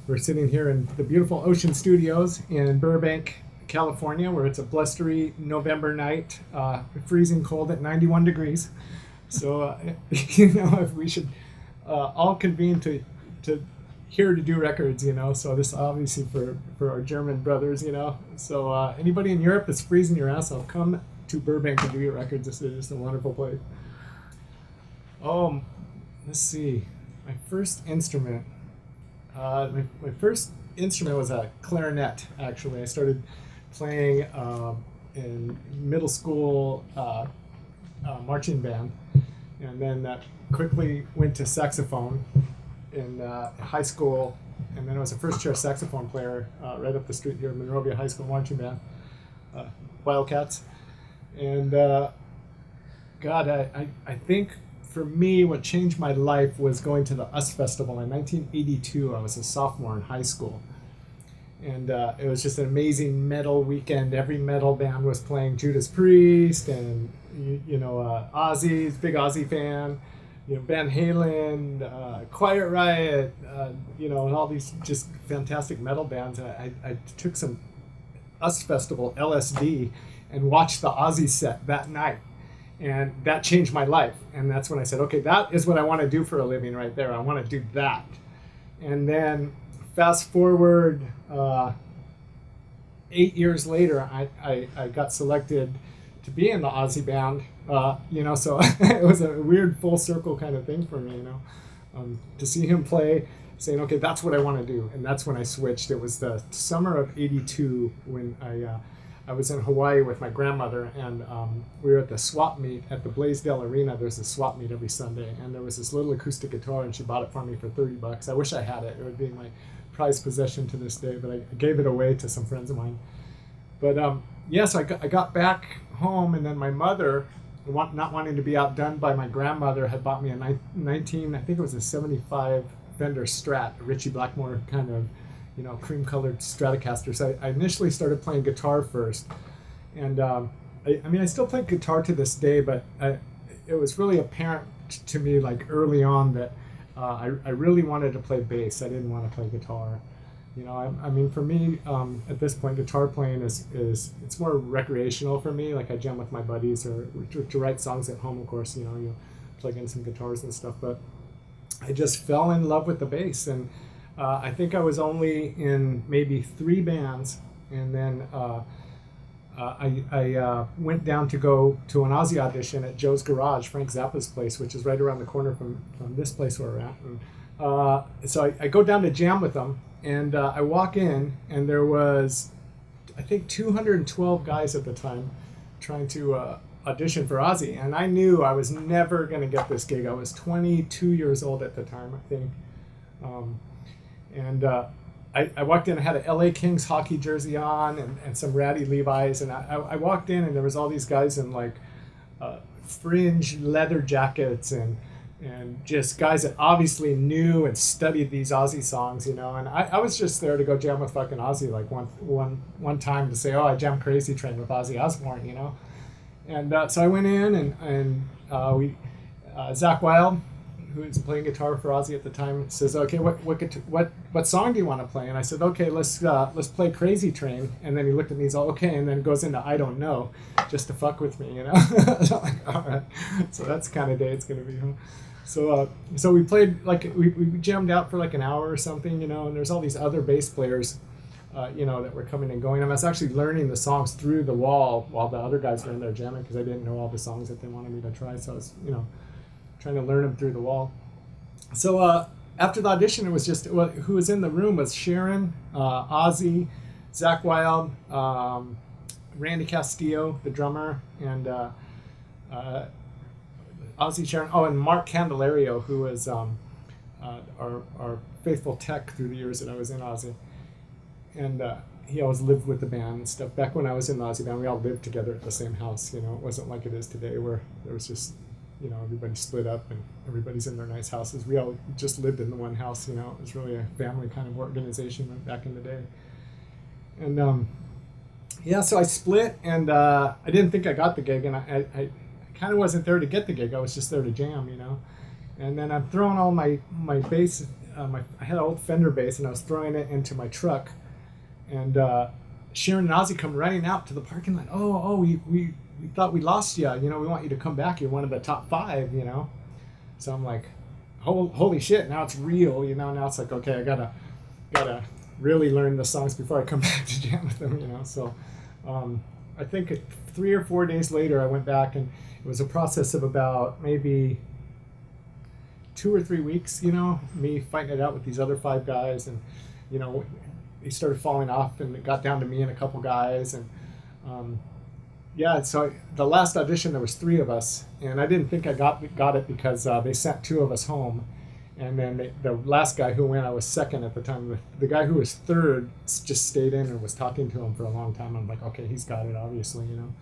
We're sitting here in the beautiful Ocean Studios in Burbank, California, where it's a blustery November night, freezing cold at 91 degrees. So, if we should all convene to here to do records, So this obviously for our German brothers, So anybody in Europe that's freezing your ass off, come to Burbank and do your records. This is a wonderful place. Oh, let's see. My first instrument. My first instrument was a clarinet. Actually, I started playing in middle school marching band, and then quickly went to saxophone in high school, and then I was a first chair saxophone player right up the street here in Monrovia High School marching band, Wildcats. And God, I think for me what changed my life was going to the US Festival in 1982. I was a sophomore in high school, and it was just an amazing metal weekend. Every metal band was playing. Judas Priest and Ozzy's big Ozzy fan, Van Halen, Quiet Riot, and all these just fantastic metal bands. I took some US Festival LSD and watched the Ozzy set that night, and that changed my life. And that's when I said, okay, that is what I want to do for a living right there. I want to do that. And then fast forward 8 years later, I got selected to be in the Ozzy band, so it was a weird full circle kind of thing for me, to see him play, saying, okay, that's what I want to do. And that's when I switched. It was the summer of '82 when I was in Hawaii with my grandmother, and we were at the swap meet at the Blaisdell Arena. There's a swap meet every Sunday, and there was this little acoustic guitar, and she bought it for me for $30. I wish I had it. It would be my prized possession to this day, but I gave it away to some friends of mine. But so I got back home, and then my mother, not wanting to be outdone by my grandmother, had bought me a 19, I think it was a 75 Fender Strat, a Ritchie Blackmore kind of, cream-colored Stratocaster. So I initially started playing guitar first, and I still play guitar to this day, but it was really apparent to me, like early on, that I really wanted to play bass. I didn't want to play guitar. For me, at this point, guitar playing it's more recreational for me. Like I jam with my buddies or to write songs at home, of course, you plug in some guitars and stuff. But I just fell in love with the bass. And I think I was only in maybe 3 bands. And then I went down to go to an Ozzy audition at Joe's Garage, Frank Zappa's place, which is right around the corner from this place where we're at. And so I go down to jam with them. And I walk in, and there was, I think, 212 guys at the time trying to audition for Ozzy. And I knew I was never going to get this gig. I was 22 years old at the time, I think. I walked in, I had an LA Kings hockey jersey on and some ratty Levi's. And I walked in, and there was all these guys in, like, fringe leather jackets and just guys that obviously knew and studied these Ozzy songs, and I was just there to go jam with fucking Ozzy, like one time to say, oh, I jammed Crazy Train with Ozzy Osbourne, and so I went in and we Zach Wilde, who was playing guitar for Ozzy at the time, says, okay, what song do you want to play? And I said, okay, let's play Crazy Train. And then he looked at me, he's all, okay, and then goes into I Don't Know, just to fuck with me, So I'm like, all right, so that's the kind of day it's gonna be, huh? So we played, like, we jammed out for like an hour or something, and there's all these other bass players, that were coming and going. And I was actually learning the songs through the wall while the other guys were in there jamming, because I didn't know all the songs that they wanted me to try. So I was, trying to learn them through the wall. So after the audition, it was just, who was in the room was Sharon, Ozzy, Zach Wilde, Randy Castillo, the drummer, and Ozzy, Sharon, and Mark Candelario, who was our faithful tech through the years that I was in Ozzy. And he always lived with the band and stuff. Back when I was in the Ozzy band, we all lived together at the same house. It wasn't like it is today, where there was just, everybody split up and everybody's in their nice houses. We all just lived in the one house. It was really a family kind of organization back in the day. And so I split, and I didn't think I got the gig, and I kind of wasn't there to get the gig. I was just there to jam, And then I'm throwing all my bass. I had an old Fender bass, and I was throwing it into my truck. And Sharon and Ozzy come running out to the parking lot. We thought we lost you. You know, we want you to come back. You're one of the top 5. You know. So I'm like, holy shit! Now it's real. You know. Now it's like, okay, I gotta really learn the songs before I come back to jam with them. You know. So I think 3 or 4 days later, I went back, and it was a process of about maybe 2 or 3 weeks, you know, me fighting it out with these other 5 guys, and you know, they started falling off, and it got down to me and a couple guys, and so the last audition there was 3 of us, and I didn't think I got it because they sent 2 of us home, and then the last guy who went, I was second at the time. The guy who was third just stayed in and was talking to him for a long time. I'm like, okay, he's got it, obviously, you know.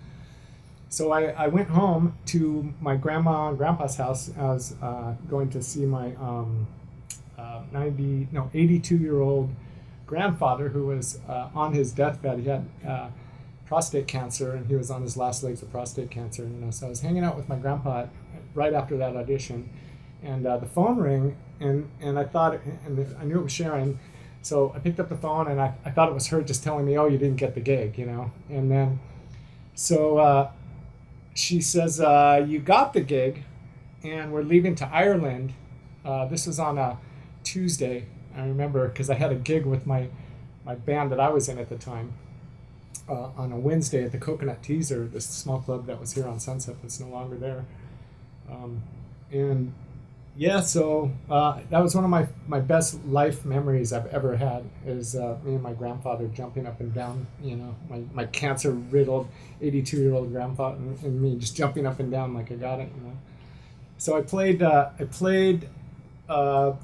So I went home to my grandma and grandpa's house. I was going to see my 82-year-old grandfather who was on his deathbed. He had prostate cancer, and he was on his last legs of prostate cancer. You know, so I was hanging out with my grandpa right after that audition, and the phone rang, and I thought, and I knew it was Sharon. So I picked up the phone, and I thought it was her just telling me, oh, you didn't get the gig, you know. And then so she says, you got the gig, and we're leaving to Ireland. This was on a Tuesday, I remember, because I had a gig with my band that I was in at the time on a Wednesday at the Coconut Teaser, this small club that was here on Sunset that's no longer there. And yeah, so that was one of my best life memories I've ever had, is me and my grandfather jumping up and down, you know, my cancer-riddled 82-year-old grandfather and me just jumping up and down like I got it, you know. So I played the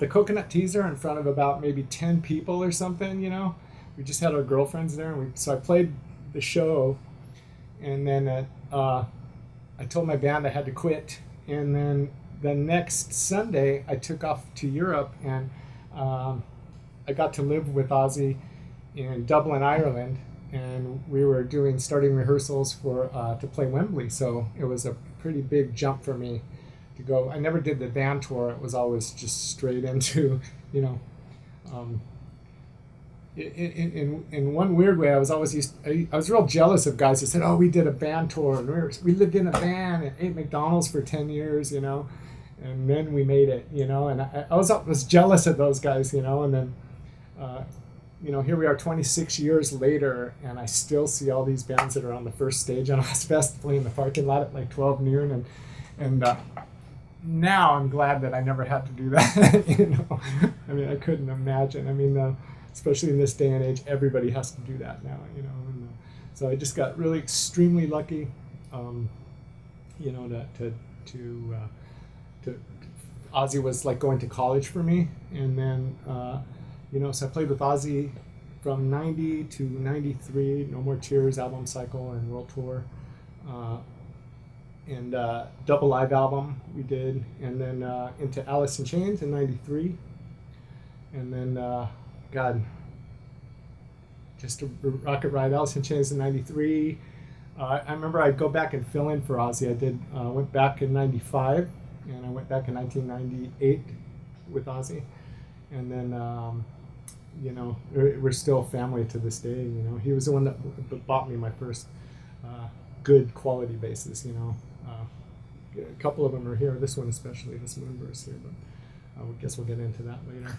Coconut Teaser in front of about maybe 10 people or something, you know. We just had our girlfriends there, and so I played the show, and then I told my band I had to quit, and then the next Sunday, I took off to Europe, and I got to live with Ozzy in Dublin, Ireland, and we were starting rehearsals to play Wembley. So it was a pretty big jump for me to go. I never did the band tour. It was always just straight into, you know. In one weird way, I was always I was real jealous of guys who said, "Oh, we did a band tour, and we lived in a van and ate McDonald's for 10 years, you know." And then we made it, you know, and I was jealous of those guys, you know, and then, you know, here we are 26 years later, and I still see all these bands that are on the first stage on Ozfest playing in the parking lot at like 12 noon, and now I'm glad that I never had to do that, you know. I mean, I couldn't imagine. I mean, especially in this day and age, everybody has to do that now, you know, and so I just got really extremely lucky, you know, to Ozzy was like going to college for me, and then you know, so I played with Ozzy from 90 to 93, No More Tears album cycle and world tour, and double live album we did, and then into Alice in Chains in 93, and then just a rocket ride. Alice in Chains in 93. I remember I'd go back and fill in for Ozzy. I went back in 95, and I went back in 1998 with Ozzy, and then you know, we're still family to this day. You know, he was the one that bought me my first good quality basses. You know, a couple of them are here. This one especially, this Moonburst here, but I guess we'll get into that later.